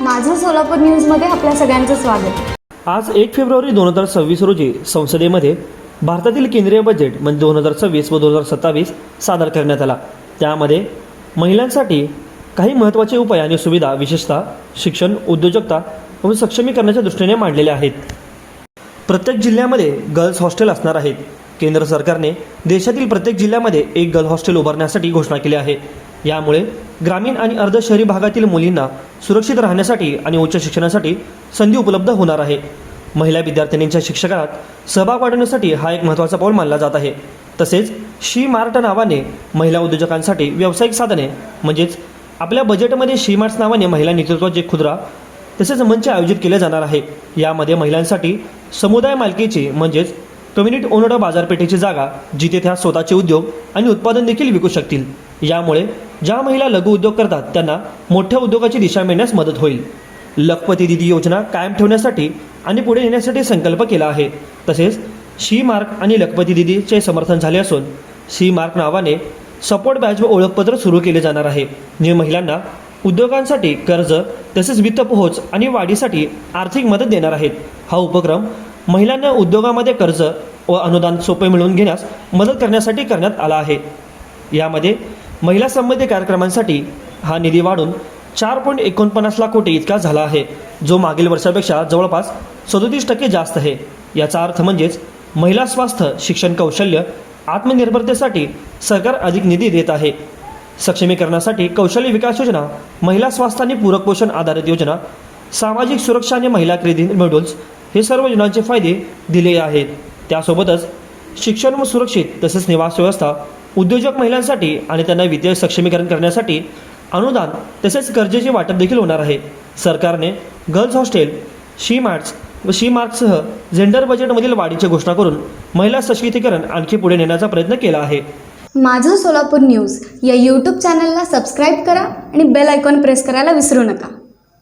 माझं सोलापूर न्यूजमध्ये आपल्या सगळ्यांचं स्वागत। आज 1 फेब्रुवारी 2026 रोजी संसदेमध्ये भारतातील केंद्रीय बजेट म्हणजे 2026 व 2027 सादर करण्यात आला। त्यामध्ये महिलांसाठी काही महत्त्वाचे उपाय आणि सुविधा विशेषतः शिक्षण, उद्योजकता व सक्षमीकरणाच्या दृष्टीने मांडलेल्या आहेत। प्रत्येक जिल्ह्यामध्ये गर्ल्स हॉस्टेल असणार आहेत। केंद्र सरकारने देशातील प्रत्येक जिल्ह्यामध्ये एक गर्ल हॉस्टेल उभारण्यासाठी घोषणा केली आहे। यामुळे ग्रामीण आणि अर्ध शहरी भागातील मुलींना सुरक्षित राहण्यासाठी आणि उच्च शिक्षणासाठी संधी उपलब्ध होणार आहे। महिला विद्यार्थिनींच्या शिक्षणात सहभाग वाढवण्यासाठी हा एक महत्त्वाचा पाऊल मानला जात आहे। तसेच शी मार्ट नावाने महिला उद्योजकांसाठी व्यावसायिक साधने म्हणजेच आपल्या बजेटमध्ये शी मार्ट्स नावाने महिला नेतृत्वाचे खुदरा तसेच मंच आयोजित केले जाणार आहे। यामध्ये महिलांसाठी समुदाय मालकीची म्हणजेच कम्युनिटी ओनड बाजारपेठेची जागा जिथे त्या स्वतःचे उद्योग आणि उत्पादन देखील विकू शकतील। यामुळे ज्या महिला लघु उद्योग करतात त्यांना मोठ्या उद्योगाची दिशा मिळण्यास मदत होईल। लखपती दीदी योजना कायम ठेवण्यासाठी आणि पुढे नेण्यासाठी संकल्प केला आहे। तसेच शी मार्क आणि लखपती दीदीचे समर्थन झाले असून शी मार्क नावाने सपोर्ट बॅच व ओळखपत्र सुरू केले जाणार आहे, जे महिलांना उद्योगांसाठी कर्ज तसेच वित्त पोहोच आणि वाढीसाठी आर्थिक मदत देणार आहेत। हा उपक्रम महिलांना उद्योगामध्ये कर्ज व अनुदान सोपे मिळवून घेण्यास मदत करण्यासाठी करण्यात आला आहे। यामध्ये महिला संबंधी कार्यक्रमांसाठी हा निधी वाढून 4.49 लाख कोटी इतका झाला आहे, जो मागील वर्षापेक्षा जवळपास 37% जास्त आहे। याचा अर्थ म्हणजेच महिला स्वास्थ्य, शिक्षण, कौशल्य, आत्मनिर्भरतेसाठी सरकार अधिक निधी देत आहे। सक्षमीकरणासाठी कौशल्य विकास योजना, महिला स्वास्थ्य आणि पूरक पोषण आधारित योजना, सामाजिक सुरक्षा आणि महिला क्रेडिट मॉड्यूल्स हे सर्व योजनांचे फायदे दिले आहेत। त्यासोबतच शिक्षण व सुरक्षित तसेच निवास व्यवस्था, उद्योजक महिलांसाठी आणि त्यांना वित्तीय सक्षमीकरण करण्यासाठी अनुदान तसेच कर्जाचे वाटप देखील होणार आहे। सरकारने गर्ल्स हॉस्टेल, शी मार्ट्स व शी मार्क्ससह जेंडर बजेटमधील वाढीची घोषणा करून महिला सशक्तीकरण आणखी पुढे नेण्याचा प्रयत्न केला आहे। माझं सोलापूर न्यूज या यूट्यूब चॅनलला सबस्क्राईब करा आणि बेल आयकॉन प्रेस करायला विसरू नका।